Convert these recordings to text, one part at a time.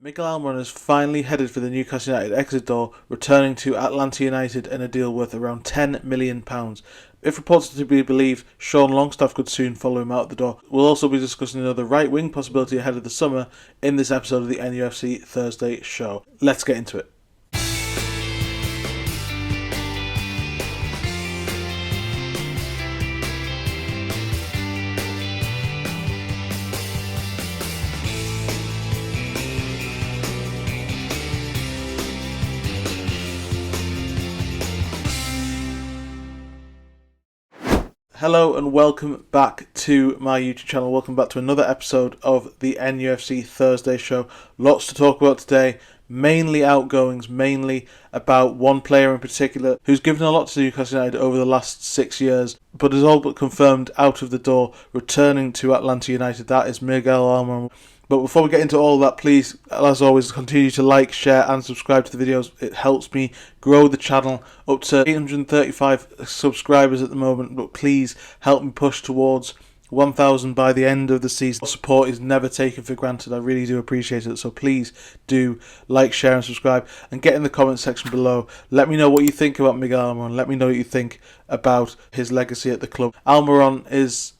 Miguel Almiron is finally headed for the Newcastle United exit door, returning to Atlanta United in a deal worth around £10 million. If reports are to be believed, Sean Longstaff could soon follow him out the door. We'll also be discussing another right-wing possibility ahead of the summer in this episode of the NUFC Thursday Show. Let's get into it. Hello and welcome back to my YouTube channel. Welcome back to another episode of the NUFC Thursday Show. Lots to talk about today, mainly outgoings, mainly about one player in particular who's given a lot to Newcastle United over the last 6 years, but is all but confirmed out of the door, returning to Atlanta United. That is Miguel Almiron. But before we get into all that, please, as always, continue to like, share and subscribe to the videos. It helps me grow the channel up to 835 subscribers at the moment. But please help me push towards 1,000 by the end of the season. Support is never taken for granted. I really do appreciate it. So please do like, share and subscribe. And get in the comment section below. Let me know what you think about Miguel Almiron. Let me know what you think about his legacy at the club. Almiron is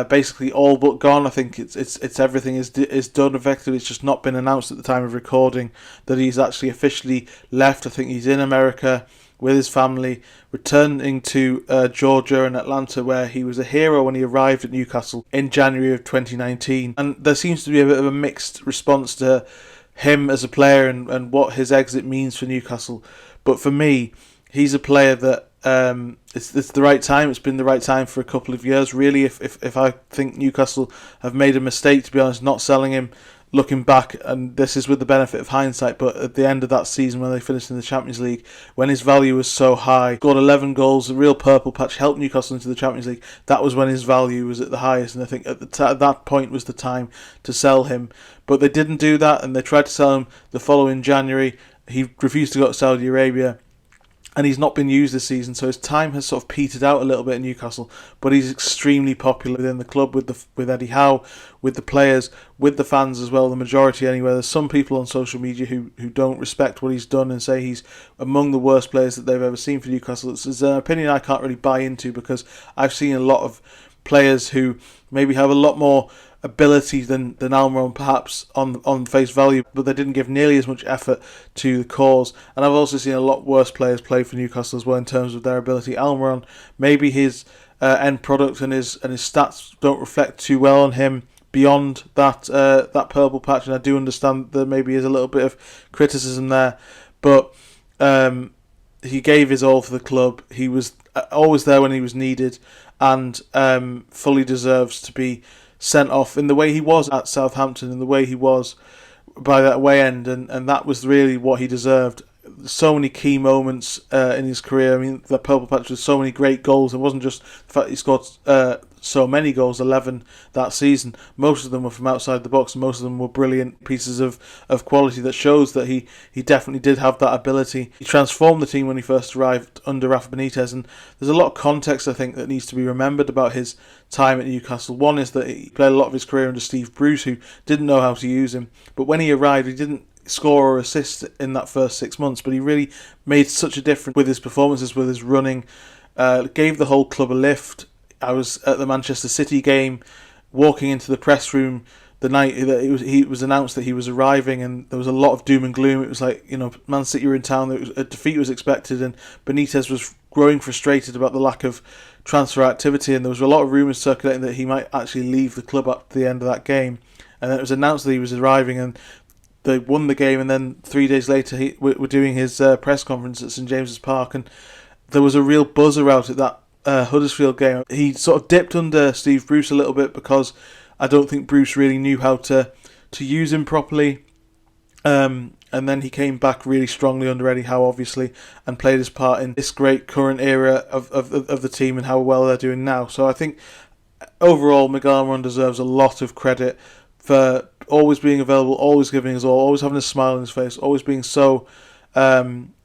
basically all but gone. I think it's everything is done effectively. It's just not been announced at the time of recording that he's actually officially left. I think he's in America with his family, returning to Georgia and Atlanta, where he was a hero when he arrived at Newcastle in January of 2019. And there seems to be a bit of a mixed response to him as a player and what his exit means for Newcastle. But for me, he's a player that it's the right time. It's been the right time for a couple of years, really. If I think Newcastle have made a mistake, to be honest, not selling him, looking back, and this is with the benefit of hindsight, but at the end of that season when they finished in the Champions League, when his value was so high, scored 11 goals, a real purple patch, helped Newcastle into the Champions League, that was when his value was at the highest, and I think at that point was the time to sell him. But they didn't do that, and they tried to sell him the following January. He refused to go to Saudi Arabia, and he's not been used this season, so his time has sort of petered out a little bit in Newcastle. But he's extremely popular within the club, with Eddie Howe, with the players, with the fans as well, the majority anyway. There's some people on social media who don't respect what he's done and say he's among the worst players that they've ever seen for Newcastle. It's an opinion I can't really buy into, because I've seen a lot of players who maybe have a lot more ability than Almiron perhaps on face value, but they didn't give nearly as much effort to the cause. And I've also seen a lot worse players play for Newcastle as well in terms of their ability. Almiron, maybe his end product and his stats don't reflect too well on him beyond that purple patch, and I do understand there maybe is a little bit of criticism there, but he gave his all for the club. He was always there when he was needed, and fully deserves to be sent off in the way he was at Southampton, in the way he was by that way end, and that was really what he deserved. So many key moments in his career. I mean, the purple patch with so many great goals. It wasn't just the fact he scored so many goals, 11 that season. Most of them were from outside the box, and most of them were brilliant pieces of quality that shows that he definitely did have that ability. He transformed the team when he first arrived under Rafa Benitez, and there's a lot of context I think that needs to be remembered about his time at Newcastle. One is that he played a lot of his career under Steve Bruce, who didn't know how to use him, but when he arrived, he didn't score or assist in that first 6 months, but he really made such a difference with his performances, with his running, gave the whole club a lift. I was at the Manchester City game, walking into the press room the night that he was announced that he was arriving, and there was a lot of doom and gloom. It was like, Man City were in town, a defeat was expected, and Benitez was growing frustrated about the lack of transfer activity, and there was a lot of rumours circulating that he might actually leave the club at the end of that game. And then it was announced that he was arriving, and they won the game, and then 3 days later we're doing his press conference at St James's Park, and there was a real buzz about it, that Huddersfield game. He sort of dipped under Steve Bruce a little bit, because I don't think Bruce really knew how to use him properly, and then he came back really strongly under Eddie Howe, obviously, and played his part in this great current era of the team and how well they're doing now. So I think overall Miguel Almiron deserves a lot of credit for always being available, always giving his all, always having a smile on his face, always being so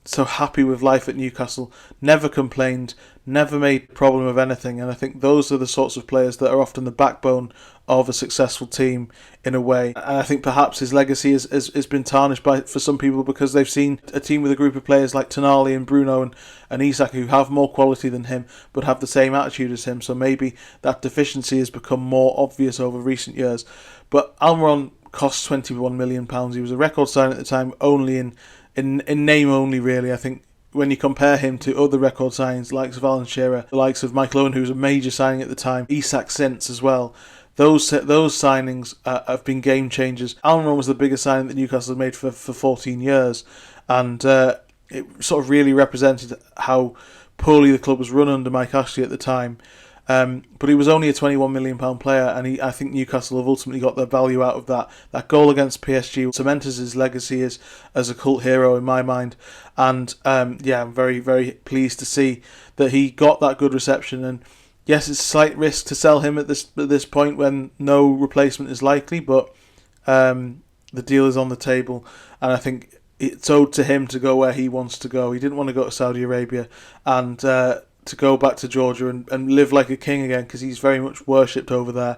so happy with life at Newcastle, never complained, never made a problem of anything. And I think those are the sorts of players that are often the backbone of a successful team in a way. And I think perhaps his legacy has been tarnished for some people because they've seen a team with a group of players like Tonali and Bruno and Isak who have more quality than him but have the same attitude as him. So maybe that deficiency has become more obvious over recent years. But Almiron cost £21 million. He was a record signing at the time, only in name only, really. I think when you compare him to other record signings, the likes of Alan Shearer, the likes of Michael Owen, who was a major signing at the time, Isak since as well, those signings have been game changers. Almiron was the biggest signing that Newcastle had made for 14 years, and it sort of really represented how poorly the club was run under Mike Ashley at the time. But he was only a £21 million player, and I think Newcastle have ultimately got their value out of that. That goal against PSG cements his legacy as a cult hero in my mind. And I'm very, very pleased to see that he got that good reception. And yes, it's a slight risk to sell him at this point when no replacement is likely, but the deal is on the table, and I think it's owed to him to go where he wants to go. He didn't want to go to Saudi Arabia, and to go back to Georgia and live like a king again, because he's very much worshipped over there.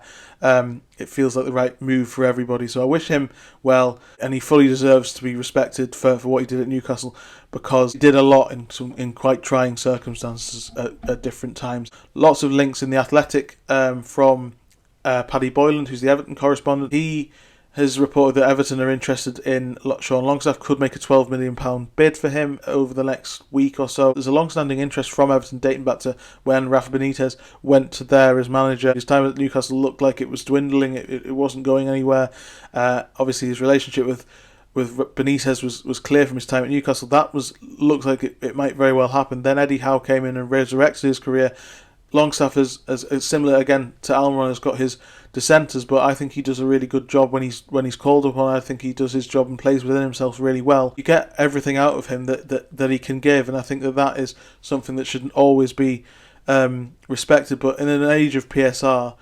It feels like the right move for everybody. So I wish him well, and he fully deserves to be respected for what he did at Newcastle, because he did a lot in quite trying circumstances at different times. Lots of links in The Athletic from Paddy Boylan, who's the Everton correspondent. He has reported that Everton are interested in Sean Longstaff, could make a £12 million bid for him over the next week or so. There's a long-standing interest from Everton dating back to when Rafa Benitez went to there as manager. His time at Newcastle looked like it was dwindling, it wasn't going anywhere. Obviously his relationship with Benitez was clear from his time at Newcastle. That looked like it might very well happen. Then Eddie Howe came in and resurrected his career. Longstaff is similar again to Almiron, has got his dissenters, but I think he does a really good job when he's called upon. I think he does his job and plays within himself really well. You get everything out of him that he can give, and I think that is something that shouldn't always be respected. But in an age of PSR,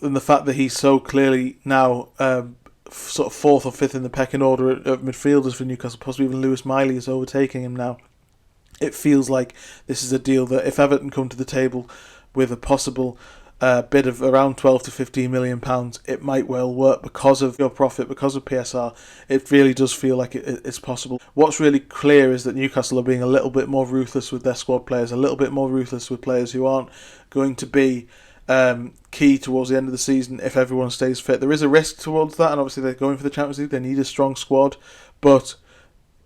and the fact that he's so clearly now sort of fourth or fifth in the pecking order of midfielders for Newcastle, possibly even Lewis Miley is overtaking him now, it feels like this is a deal that if Everton come to the table with a possible bid of around £12 to £15 million, it might well work because of your profit, because of PSR. It really does feel like it's possible. What's really clear is that Newcastle are being a little bit more ruthless with their squad players, a little bit more ruthless with players who aren't going to be key towards the end of the season if everyone stays fit. There is a risk towards that, and obviously they're going for the Champions League. They need a strong squad, but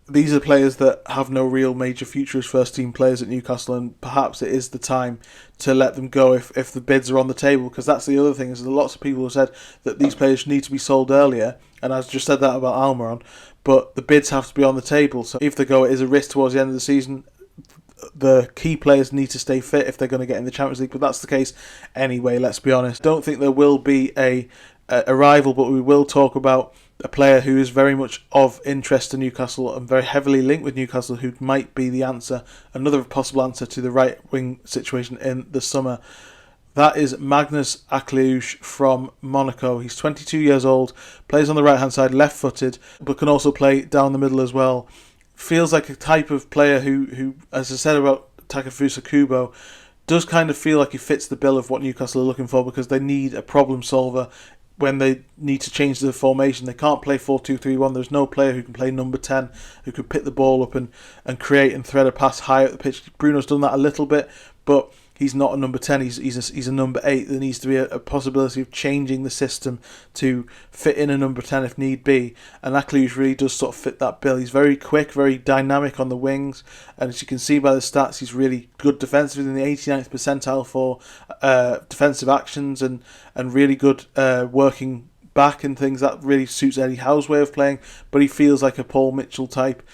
these are players that have no real major future as first-team players at Newcastle, and perhaps it is the time to let them go if the bids are on the table, because that's the other thing, is that lots of people have said that these players need to be sold earlier, and I've just said that about Almiron, but the bids have to be on the table. So if they go, it is a risk towards the end of the season. The key players need to stay fit if they're going to get in the Champions League, but that's the case anyway, let's be honest. I don't think there will be a rival, but we will talk about a player who is very much of interest to Newcastle and very heavily linked with Newcastle, who might be the answer, another possible answer to the right wing situation in the summer. That is Magnus Akliouche from Monaco. He's 22 years old, plays on the right hand side, left footed, but can also play down the middle as well. Feels like a type of player who as I said about Takefusa Kubo, does kind of feel like he fits the bill of what Newcastle are looking for, because they need a problem solver when they need to change the formation. They can't play 4-2-3-1. There's no player who can play number 10 who could pick the ball up and create and thread a pass high up the pitch. Bruno's done that a little bit, but he's not a number 10. He's a number 8. There needs to be a possibility of changing the system to fit in a number 10 if need be. And Akliouche really does sort of fit that bill. He's very quick, very dynamic on the wings. And as you can see by the stats, he's really good defensively, in the 89th percentile for defensive actions, and really good working back and things. That really suits Eddie Howe's way of playing. But he feels like a Paul Mitchell type.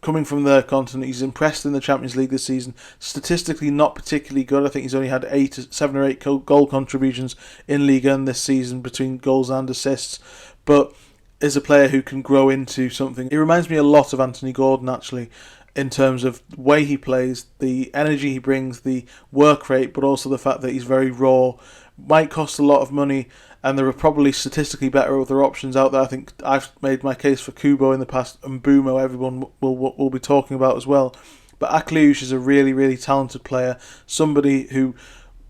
Coming from the continent, he's impressed in the Champions League this season. Statistically, not particularly good. I think he's only had 7 or 8 goal contributions in Ligue 1 this season between goals and assists, but is a player who can grow into something. He reminds me a lot of Anthony Gordon, actually, in terms of the way he plays, the energy he brings, the work rate, but also the fact that he's very raw, might cost a lot of money, and there are probably statistically better other options out there. I think I've made my case for Kubo in the past, and Bumo everyone will be talking about as well. But Akliouche is a really, really talented player, somebody who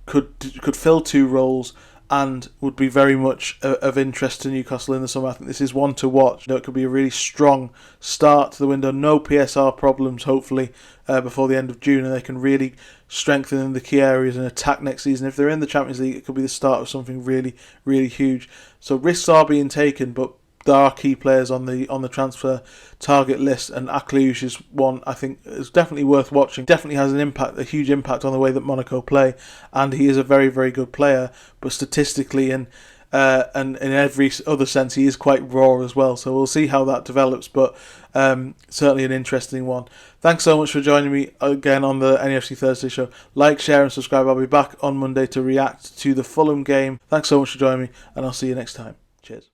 could fill two roles and would be very much of interest to Newcastle in the summer. I think this is one to watch. It could be a really strong start to the window. No PSR problems, hopefully, before the end of June, and they can really strengthen in the key areas and attack next season. If they're in the Champions League, it could be the start of something really, really huge. So risks are being taken, but there are key players on the transfer target list, and Akliouche is one I think is definitely worth watching. Definitely has a huge impact on the way that Monaco play, and he is a very, very good player. But statistically and in every other sense, he is quite raw as well. So we'll see how that develops, but certainly an interesting one. Thanks so much for joining me again on the NUFC Thursday Show. Like, share, and subscribe. I'll be back on Monday to react to the Fulham game. Thanks so much for joining me, and I'll see you next time. Cheers.